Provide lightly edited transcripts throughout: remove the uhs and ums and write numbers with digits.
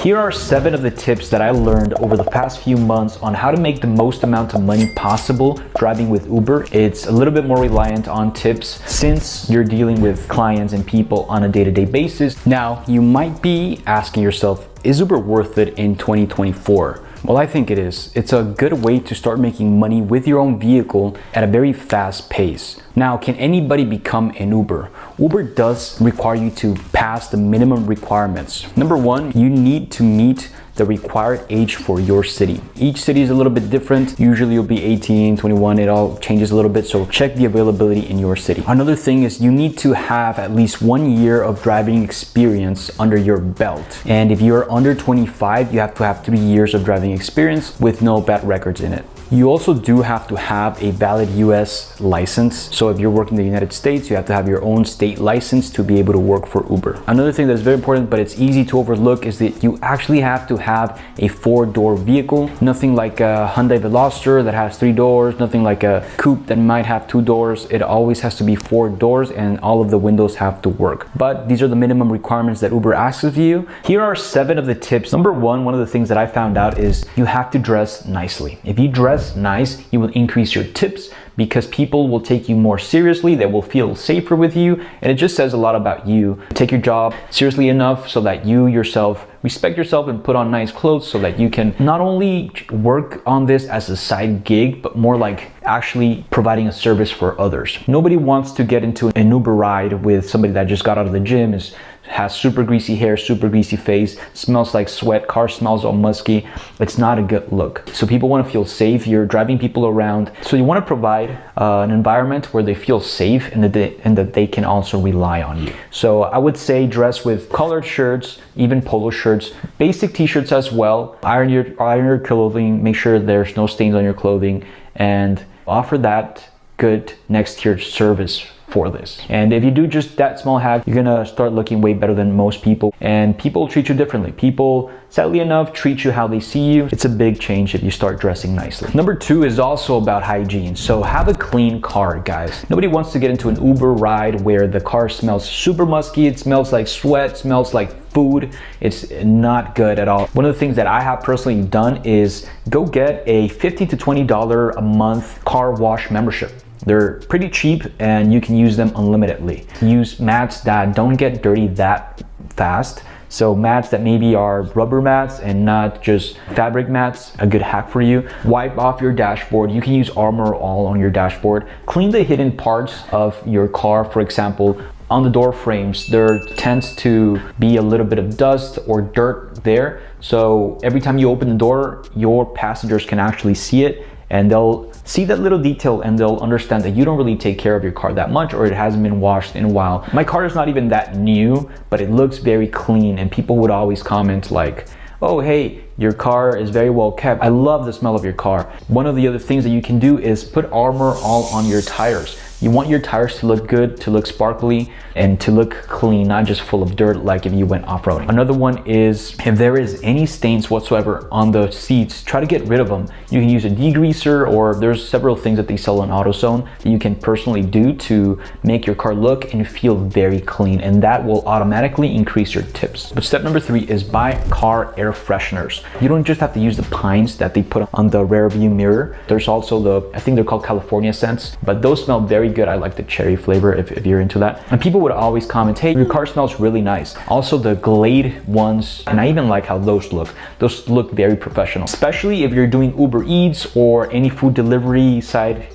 Here are 7 of the tips that I learned over the past few months on how to make the most amount of money possible driving with Uber. It's a little bit more reliant on tips since you're dealing with clients and people on a day-to-day basis. Now, you might be asking yourself, is Uber worth it in 2024? Well, I think it is. It's a good way to start making money with your own vehicle at a very fast pace. Now, can anybody become an Uber? Uber does require you to pass the minimum requirements. Number 1, you need to meet the required age for your city. Each city is a little bit different. Usually you'll be 18, 21, it all changes a little bit, so check the availability in your city. Another thing is you need to have at least 1 year of driving experience under your belt. And if you're under 25, you have to have 3 years of driving experience with no bad records in it. You also do have to have a valid US license. So if you're working in the United States, you have to have your own state license to be able to work for Uber. Another thing that's very important, but it's easy to overlook, is that you actually have to have a 4-door vehicle. Nothing like a Hyundai Veloster that has 3 doors, nothing like a coupe that might have 2 doors. It always has to be 4 doors and all of the windows have to work. But these are the minimum requirements that Uber asks of you. Here are 7 of the tips. Number 1, one of the things that I found out is you have to dress nicely. If you dress nice, you will increase your tips because people will take you more seriously, they will feel safer with you, and it just says a lot about you. Take your job seriously enough so that you yourself respect yourself and put on nice clothes so that you can not only work on this as a side gig, but more like actually providing a service for others. Nobody wants to get into an Uber ride with somebody that just got out of the gym, has super greasy hair, super greasy face, smells like sweat, car smells all musky. It's not a good look. So people want to feel safe. You're driving people around. So you want to provide an environment where they feel safe and that they can also rely on you. So I would say dress with collared shirts, even polo shirts, basic t-shirts as well. Iron your clothing, make sure there's no stains on your clothing, and offer that good next tier service for this. And if you do just that small hack, you're gonna start looking way better than most people, and people treat you differently. People, sadly enough, treat you how they see you. It's a big change if you start dressing nicely. Number 2 is also about hygiene. So have a clean car, guys. Nobody wants to get into an Uber ride where the car smells super musky, it smells like sweat, smells like food. It's not good at all. One of the things that I have personally done is go get a $15 to $20 a month car wash membership. They're pretty cheap and you can use them unlimitedly. Use mats that don't get dirty that fast. So mats that maybe are rubber mats and not just fabric mats, a good hack for you. Wipe off your dashboard. You can use Armor All on your dashboard. Clean the hidden parts of your car. For example, on the door frames, there tends to be a little bit of dust or dirt there. So every time you open the door, your passengers can actually see it, and they'll see that little detail and they'll understand that you don't really take care of your car that much, or it hasn't been washed in a while. My car is not even that new, but it looks very clean, and people would always comment like, oh, hey, your car is very well kept. I love the smell of your car. One of the other things that you can do is put Armor All on your tires. You want your tires to look good, to look sparkly, and to look clean, not just full of dirt like if you went off-roading. Another one is if there is any stains whatsoever on the seats, try to get rid of them. You can use a degreaser, or there's several things that they sell on AutoZone that you can personally do to make your car look and feel very clean, and that will automatically increase your tips. But step number 3 is buy car air fresheners. You don't just have to use the pines that they put on the rear view mirror. There's also I think they're called California scents, but those smell very good. I like the cherry flavor if you're into that. And people would always comment, hey, your car smells really nice. Also the Glade ones, and I even like how those look. Those look very professional, especially if you're doing Uber Eats or any food delivery side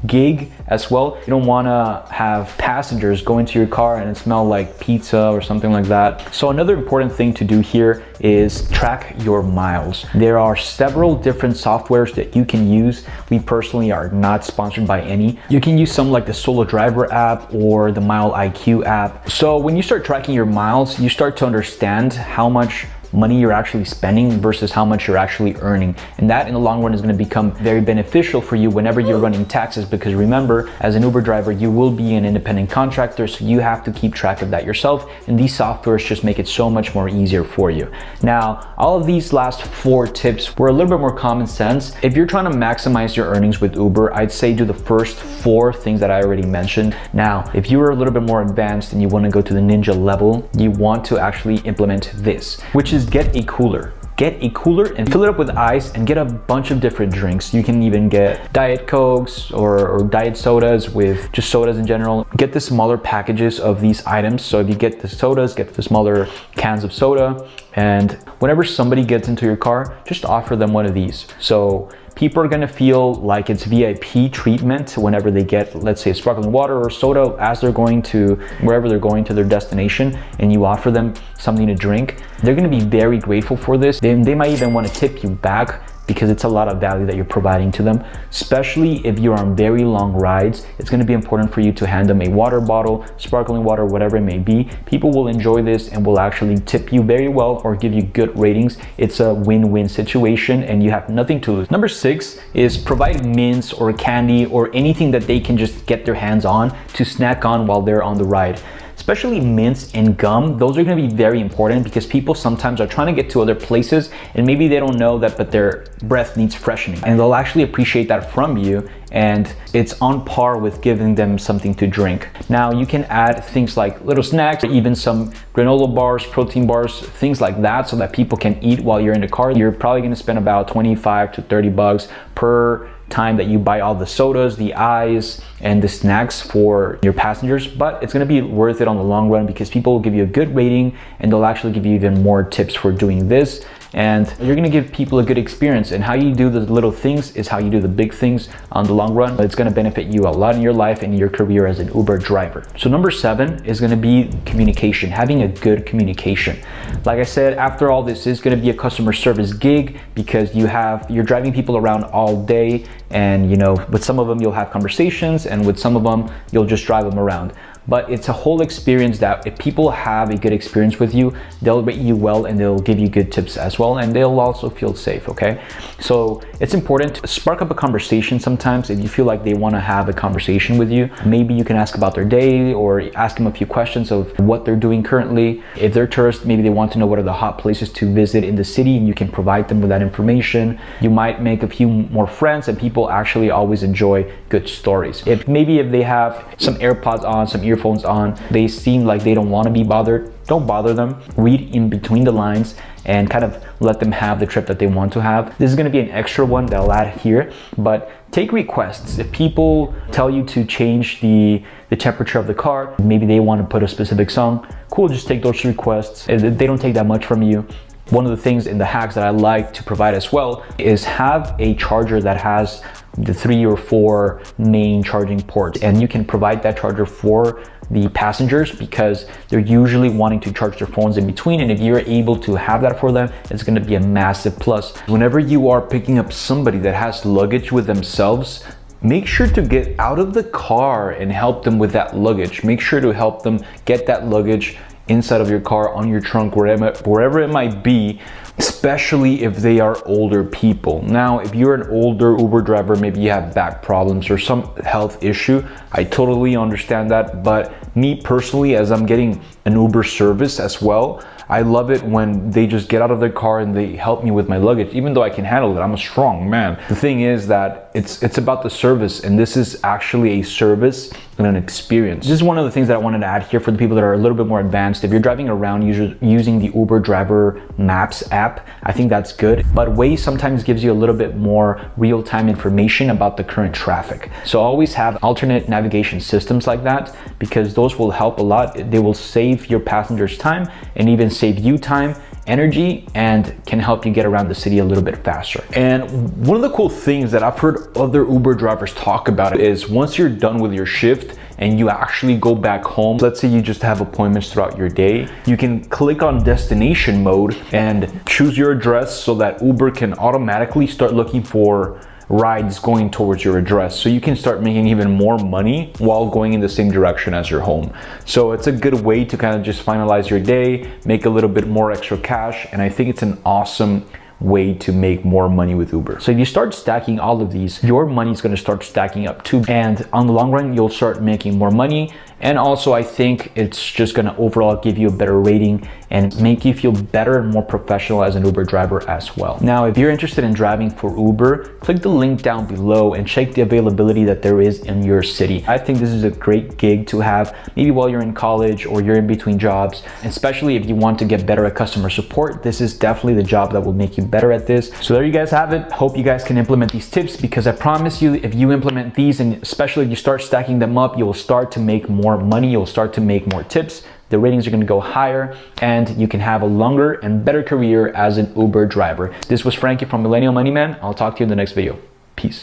gig as well. You don't want to have passengers go into your car and it smell like pizza or something like that. So another important thing to do here is track your miles. There are several different softwares that you can use. We personally are not sponsored by any. You can use some like the Solo Driver app or the Mile IQ app. So when you start tracking your miles, you start to understand how much money you're actually spending versus how much you're actually earning. And that in the long run is going to become very beneficial for you whenever you're running taxes, because remember, as an Uber driver, you will be an independent contractor, so you have to keep track of that yourself. And these softwares just make it so much more easier for you. Now, all of these last 4 tips were a little bit more common sense. If you're trying to maximize your earnings with Uber, I'd say do the first 4 things that I already mentioned. Now, if you are a little bit more advanced and you want to go to the ninja level, you want to actually implement this, which is is get a cooler. Get a cooler and fill it up with ice and get a bunch of different drinks. You can even get Diet Cokes or diet sodas with just sodas in general. Get the smaller packages of these items. So if you get the sodas, get the smaller cans of soda. And whenever somebody gets into your car, just offer them one of these. So people are gonna feel like it's VIP treatment whenever they get, let's say, sparkling water or soda as they're going to wherever they're going to their destination, and you offer them something to drink. They're gonna be very grateful for this. They might even want to tip you back because it's a lot of value that you're providing to them. Especially if you're on very long rides, it's going to be important for you to hand them a water bottle, sparkling water, whatever it may be. People will enjoy this and will actually tip you very well or give you good ratings. It's a win-win situation and you have nothing to lose. Number 6 is provide mints or candy or anything that they can just get their hands on to snack on while they're on the ride. Especially mints and gum, those are going to be very important because people sometimes are trying to get to other places and maybe they don't know that, but their breath needs freshening, and they'll actually appreciate that from you, and it's on par with giving them something to drink. Now you can add things like little snacks, or even some granola bars, protein bars, things like that, so that people can eat while you're in the car. You're probably going to spend about 25 to 30 bucks per time that you buy all the sodas, the ice, and the snacks for your passengers, but it's going to be worth it on the long run because people will give you a good rating and they'll actually give you even more tips for doing this. And you're going to give people a good experience, and how you do the little things is how you do the big things on the long run. It's going to benefit you a lot in your life and your career as an Uber driver. So number 7 is going to be communication, having a good communication. Like I said, after all, this is going to be a customer service gig because you're driving people around all day, and you know, with some of them you'll have conversations and with some of them you'll just drive them around. But it's a whole experience that if people have a good experience with you, they'll rate you well and they'll give you good tips as well, and they'll also feel safe, okay? So it's important to spark up a conversation sometimes. If you feel like they want to have a conversation with you, maybe you can ask about their day or ask them a few questions of what they're doing currently. If they're tourists, maybe they want to know what are the hot places to visit in the city, and you can provide them with that information. You might make a few more friends, and people actually always enjoy good stories. If they have some AirPods on, some earphones on, they seem like they don't want to be bothered, don't bother them. Read in between the lines and kind of let them have the trip that they want to have. This is going to be an extra one that I'll add here, but take requests. If people tell you to change the temperature of the car, maybe they want to put a specific song, cool, just take those requests. They don't take that much from you. One of the things in the hacks that I like to provide as well is have a charger that has the 3 or 4 main charging ports, and you can provide that charger for the passengers because they're usually wanting to charge their phones in between, and if you're able to have that for them, it's going to be a massive plus. Whenever you are picking up somebody that has luggage with themselves, make sure to get out of the car and help them with that luggage. Make sure to help them get that luggage inside of your car, on your trunk, wherever it might be, especially if they are older people. Now, if you're an older Uber driver, maybe you have back problems or some health issue, I totally understand that. But me personally, as I'm getting an Uber service as well, I love it when they just get out of their car and they help me with my luggage, even though I can handle it. I'm a strong man. The thing is that it's about the service, and this is actually a service and an experience. This is one of the things that I wanted to add here for the people that are a little bit more advanced. If you're driving around using the Uber driver maps app, I think that's good. But Waze sometimes gives you a little bit more real-time information about the current traffic. So always have alternate navigation systems like that, because those will help a lot. They will save your passengers time and even save you time, energy, and can help you get around the city a little bit faster. And one of the cool things that I've heard other Uber drivers talk about is once you're done with your shift and you actually go back home, let's say you just have appointments throughout your day, you can click on destination mode and choose your address so that Uber can automatically start looking for rides going towards your address, so you can start making even more money while going in the same direction as your home. So it's a good way to kind of just finalize your day, make a little bit more extra cash, and I think it's an awesome way to make more money with Uber. So if you start stacking all of these, your money is going to start stacking up too, and on the long run you'll start making more money And also I think it's just gonna overall give you a better rating and make you feel better and more professional as an Uber driver as well. Now, if you're interested in driving for Uber, click the link down below and check the availability that there is in your city. I think this is a great gig to have maybe while you're in college or you're in between jobs, especially if you want to get better at customer support. This is definitely the job that will make you better at this. So there you guys have it. Hope you guys can implement these tips, because I promise you, if you implement these, and especially if you start stacking them up, you will start to make more money. You'll start to make more tips. The ratings are going to go higher and you can have a longer and better career as an Uber driver. This was Frankie from Millennial Money Man. I'll talk to you in the next video. Peace.